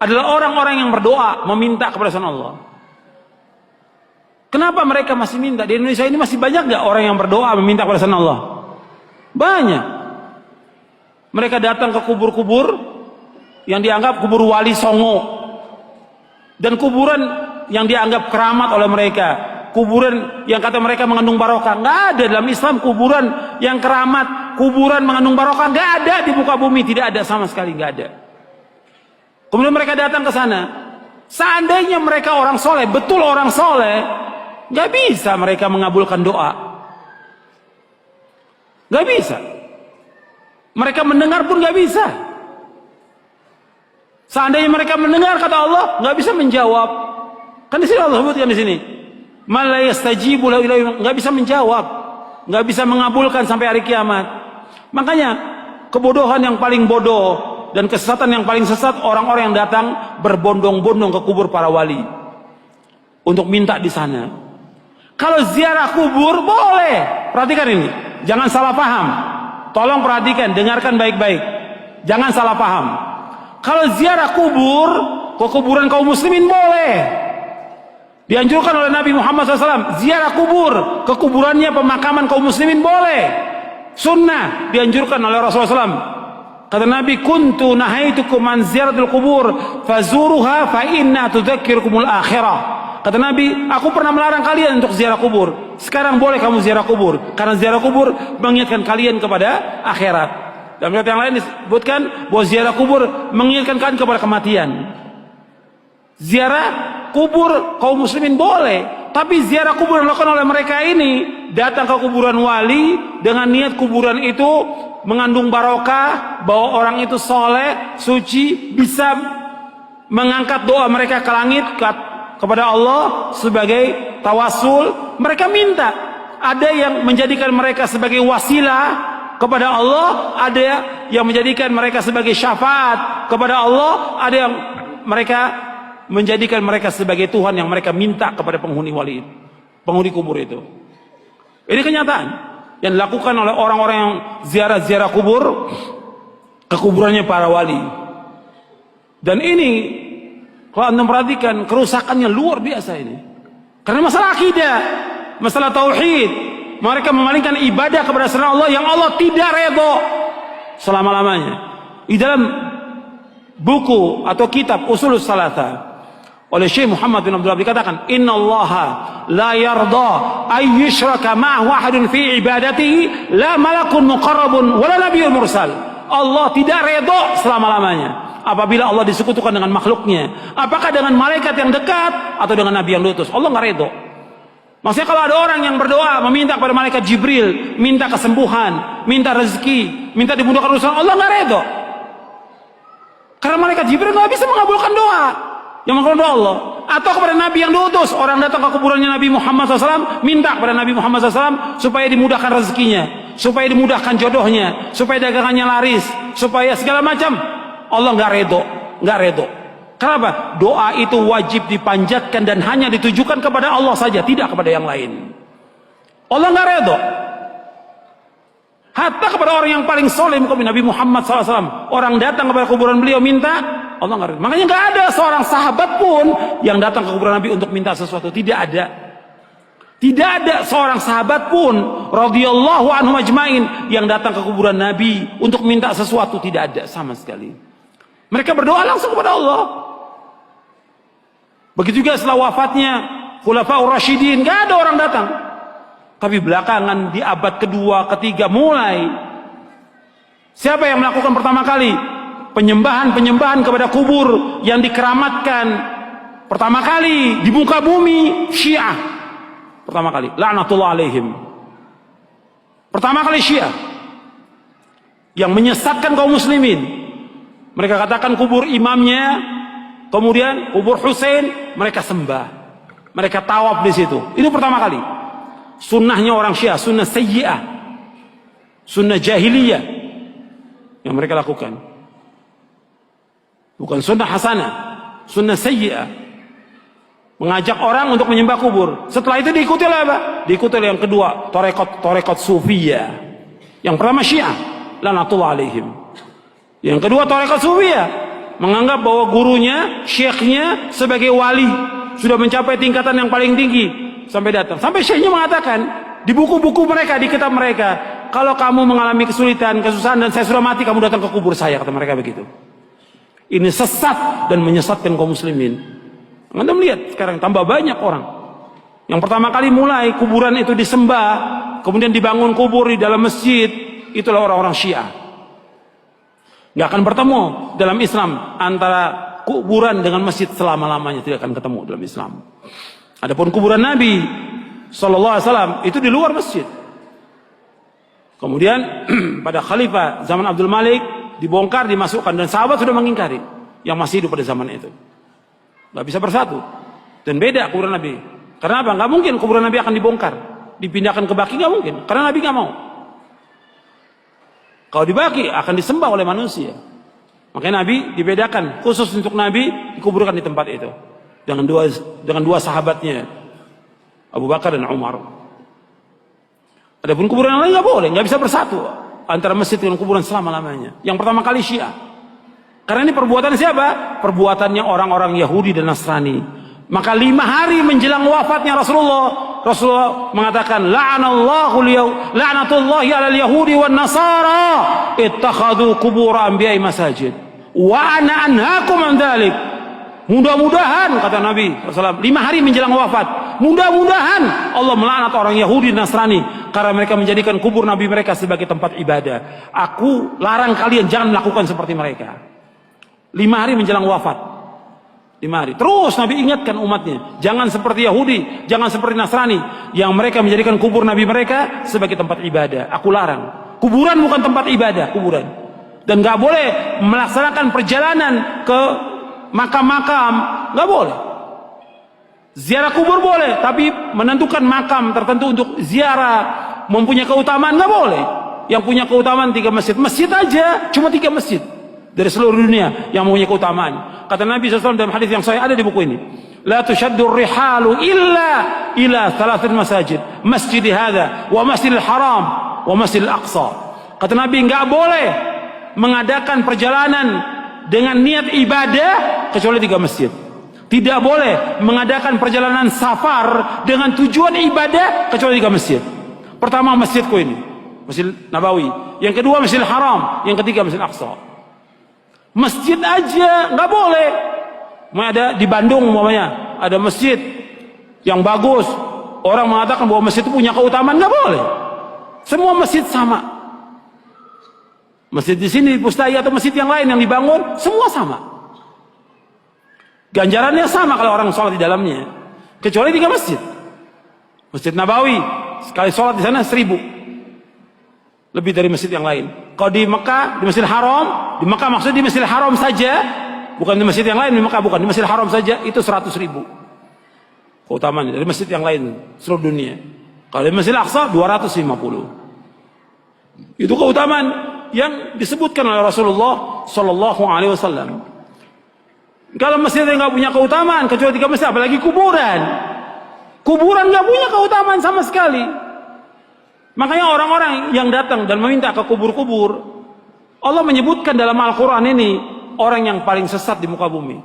adalah orang-orang yang berdoa meminta kepada selain Allah. Kenapa mereka masih minta? Di Indonesia ini masih banyak gak orang yang berdoa meminta kepada selain Allah? Banyak. Mereka datang ke kubur-kubur yang dianggap kubur wali songo, dan kuburan yang dianggap keramat oleh mereka, kuburan yang kata mereka mengandung barokah. Nggak ada dalam Islam kuburan yang keramat, kuburan mengandung barokah, nggak ada di muka bumi, tidak ada sama sekali, nggak ada. Kemudian mereka datang ke sana. Seandainya mereka orang soleh, betul orang soleh, nggak bisa mereka mengabulkan doa, nggak bisa. Mereka mendengar pun nggak bisa. Seandainya mereka mendengar kata Allah, nggak bisa menjawab. Kan di sini Allah sebutkan di sini, man la yastajibu lahu, nggak bisa menjawab, nggak bisa mengabulkan sampai hari kiamat. Makanya kebodohan yang paling bodoh dan kesesatan yang paling sesat orang-orang yang datang berbondong-bondong ke kubur para wali untuk minta di sana. Kalau ziarah kubur boleh, perhatikan ini, jangan salah paham. Tolong perhatikan, dengarkan baik-baik, jangan salah paham. Kalau ziarah kubur ke kuburan kaum muslimin boleh, dianjurkan oleh Nabi Muhammad SAW. Ziarah kubur ke kuburannya pemakaman kaum muslimin boleh, sunnah, dianjurkan oleh Rasulullah SAW. Kata Nabi, kuntu nahaitukum an ziyaratul kubur fazuruha fa inna tudzakirukumul akhirah. Kata Nabi, aku pernah melarang kalian untuk ziarah kubur. Sekarang boleh kamu ziarah kubur, karena ziarah kubur mengingatkan kalian kepada akhirat. Dalam riwayat yang lain disebutkan bahwa ziarah kubur mengingatkan kalian kepada kematian. Ziarah kubur kaum muslimin boleh, tapi ziarah kubur yang dilakukan oleh mereka ini, datang ke kuburan wali dengan niat kuburan itu mengandung barokah, bahwa orang itu soleh, suci, bisa mengangkat doa mereka ke langit, kepada Allah sebagai tawasul. Mereka minta, ada yang menjadikan mereka sebagai wasilah kepada Allah, ada yang menjadikan mereka sebagai syafaat kepada Allah, ada yang mereka menjadikan mereka sebagai Tuhan yang mereka minta kepada penghuni wali, penghuni kubur itu. Ini kenyataan yang dilakukan oleh orang-orang yang ziarah-ziarah kubur ke kuburannya para wali. Dan ini kalau anda perhatikan, kerusakannya luar biasa ini. Karena masalah akidah, masalah tauhid, mereka memalingkan ibadah kepada selain Allah yang Allah tidak redha selama-lamanya. Di dalam buku atau kitab Ushulus Tsalatsa oleh Syekh Muhammad bin Abdul Wahhab dikatakan, innallaha la yarda ay yushraka ma'ahu ahadun fi ibadatihi, la malakun muqarrabun wala nabiyyun mursal. Allah tidak redha selama-lamanya apabila Allah disekutukan dengan makhluknya, apakah dengan malaikat yang dekat atau dengan nabi yang diutus. Allah nggak redha. Maksudnya kalau ada orang yang berdoa meminta kepada malaikat Jibril, minta kesembuhan, minta rezeki, minta dimudahkan urusan, Allah nggak redha. Karena malaikat Jibril nggak bisa mengabulkan doa yang mengabulkan doa Allah. Atau kepada nabi yang diutus, orang datang ke kuburannya Nabi Muhammad SAW, minta kepada Nabi Muhammad SAW supaya dimudahkan rezekinya, supaya dimudahkan jodohnya, supaya dagangannya laris, supaya segala macam. Allah nggak redho, nggak redho. Kenapa? Doa itu wajib dipanjatkan dan hanya ditujukan kepada Allah saja, tidak kepada yang lain. Allah nggak redho. Hatta kepada orang yang paling soleh, Nabi Muhammad SAW, orang datang kepada kuburan beliau minta, Allah nggak redho. Makanya nggak ada seorang sahabat pun yang datang ke kuburan Nabi untuk minta sesuatu, tidak ada. Tidak ada seorang sahabat pun radhiyallahu anhum ajmain yang datang ke kuburan Nabi untuk minta sesuatu, tidak ada sama sekali. Mereka berdoa langsung kepada Allah. Begitu juga setelah wafatnya Khulafaur Rasyidin, nggak ada orang datang. Tapi belakangan di abad kedua, ketiga mulai, siapa yang melakukan pertama kali penyembahan kepada kubur yang dikeramatkan pertama kali di muka bumi? Syiah. Pertama kali, laknatullah alaihim. Pertama kali Syiah yang menyesatkan kaum muslimin. Mereka katakan kubur imamnya, kemudian kubur Husain mereka sembah, mereka tawaf di situ. Ini pertama kali. Sunnahnya orang Syiah, sunnah sayyi'ah, sunnah jahiliyah yang mereka lakukan. Bukan sunnah hasanah, sunnah sayyi'ah. Mengajak orang untuk menyembah kubur. Setelah itu diikuti oleh apa? Diikuti oleh yang kedua, tarekat sufiyah. Yang pertama Syiah, laknatullah alaihim. Yang kedua tarekat sufiyah, menganggap bahwa gurunya, syekhnya sebagai wali, sudah mencapai tingkatan yang paling tinggi, sampai datang. Sampai syekhnya mengatakan di buku-buku mereka, di kitab mereka, kalau kamu mengalami kesulitan, kesusahan dan saya sudah mati, kamu datang ke kubur saya, kata mereka begitu. Ini sesat dan menyesatkan kaum muslimin. Anda melihat sekarang tambah banyak orang yang pertama kali mulai kuburan itu disembah, kemudian dibangun kubur di dalam masjid, itulah orang-orang Syiah. Nggak akan bertemu dalam Islam antara kuburan dengan masjid selama-lamanya, tidak akan ketemu dalam Islam. Adapun kuburan Nabi sallallahu alaihi wasallam itu di luar masjid. Kemudian pada khalifah zaman Abdul Malik dibongkar, dimasukkan, dan sahabat sudah mengingkari yang masih hidup pada zaman itu. Nggak bisa bersatu dan beda kuburan Nabi. Karena apa? Nggak mungkin kuburan Nabi akan dibongkar, dipindahkan ke Baqi, nggak mungkin. Karena Nabi nggak mau. Kalau di Baqi akan disembah oleh manusia. Makanya Nabi dibedakan khusus untuk Nabi, dikuburkan di tempat itu dengan dua sahabatnya, Abu Bakar dan Umar. Adapun kuburan yang lain nggak boleh, nggak bisa bersatu antara masjid dengan kuburan selama-lamanya. Yang pertama kali Syiah. Karena ini perbuatan siapa? Perbuatannya orang-orang Yahudi dan Nasrani. Maka 5 hari menjelang wafatnya Rasulullah mengatakan, la'natullahi 'alal yahudi wan nasara ittakhadhu qubur anbiya'i masajid wa ana anhaakum an dzalik. Mudah-mudahan, kata Nabi SAW, 5 hari menjelang wafat, mudah-mudahan Allah melaknat orang Yahudi dan Nasrani karena mereka menjadikan kubur Nabi mereka sebagai tempat ibadah. Aku larang kalian jangan melakukan seperti mereka. 5 hari menjelang wafat, 5 hari. Terus Nabi ingatkan umatnya, jangan seperti Yahudi, jangan seperti Nasrani yang mereka menjadikan kubur Nabi mereka sebagai tempat ibadah. Aku larang. Kuburan bukan tempat ibadah, kuburan. Dan nggak boleh melaksanakan perjalanan ke makam-makam, nggak boleh. Ziarah kubur boleh, tapi menentukan makam tertentu untuk ziarah mempunyai keutamaan nggak boleh. Yang punya keutamaan 3 masjid, masjid aja cuma 3 masjid dari seluruh dunia yang mempunyai keutamaan. Kata Nabi SAW dalam hadis yang sahih, ada di buku ini, la tushaddur rihalu illa ila 3 masajid, masjid hadza wa masjidil haram wa masjidil aqsa. Kata Nabi, nggak boleh mengadakan perjalanan dengan niat ibadah kecuali 3 masjid. Tidak boleh mengadakan perjalanan safar dengan tujuan ibadah kecuali 3 masjid. Pertama masjidku ini, Masjid Nabawi. Yang kedua Masjidil Haram. Yang ketiga Masjid Aqsa. Masjid aja nggak boleh. Ada di Bandung umpamanya, ada masjid yang bagus, orang mengatakan bahwa masjid itu punya keutamaan, nggak boleh. Semua masjid sama. Masjid di sini di Pustai atau masjid yang lain yang dibangun, semua sama. Ganjarannya sama kalau orang sholat di dalamnya, kecuali 3 masjid. Masjid Nabawi sekali sholat di sana 1000, lebih dari masjid yang lain. Kalau di Mekah, di Masjidil Haram, di Mekah maksudnya di Masjidil Haram saja, bukan di masjid yang lain. Di Mekah bukan, di Masjidil Haram saja itu 100.000 keutamaan dari masjid yang lain seluruh dunia. Kalau di Masjidil Aqsa 250. Itu keutamaan yang disebutkan oleh Rasulullah Sallallahu Alaihi Wasallam. Kalau masjid yang nggak punya keutamaan kecuali 3 masjid, apalagi kuburan. Kuburan nggak punya keutamaan sama sekali. Makanya orang-orang yang datang dan meminta ke kubur-kubur, Allah menyebutkan dalam Al-Quran ini orang yang paling sesat di muka bumi.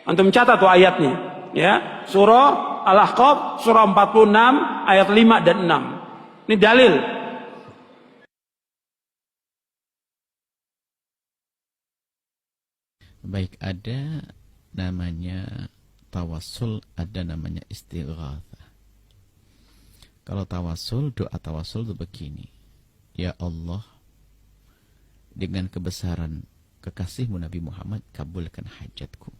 Antum catat tuh ayatnya, ya, surah Al-Ahqaf surah 46 ayat 5 dan 6. Ini dalil. Baik, ada namanya tawassul, ada namanya istighatsah. Kalau tawassul, doa tawassul itu begini. Ya Allah, dengan kebesaran kekasihmu Nabi Muhammad, kabulkan hajatku.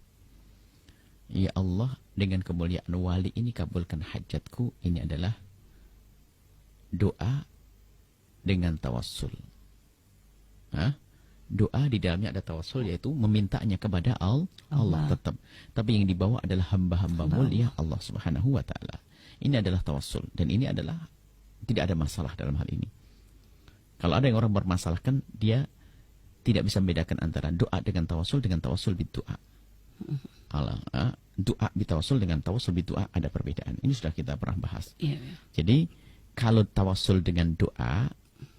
Ya Allah, dengan kemuliaan wali ini, kabulkan hajatku. Ini adalah doa dengan tawassul. Doa di dalamnya ada tawassul, yaitu memintanya kepada Allah tetap. Tapi yang dibawa adalah hamba-hamba mulia Allah Subhanahu wa Ta'ala. Ini adalah tawassul, dan ini adalah tidak ada masalah dalam hal ini. Kalau ada yang orang bermasalahkan, dia tidak bisa membedakan antara doa dengan tawassul bidu'a. Doa bitawassul dengan tawassul bidu'a ada perbedaan. Ini sudah kita pernah bahas. Jadi kalau tawassul dengan doa,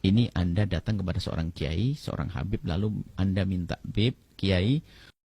ini Anda datang kepada seorang kiai, seorang habib, lalu Anda minta, Bib, kiai,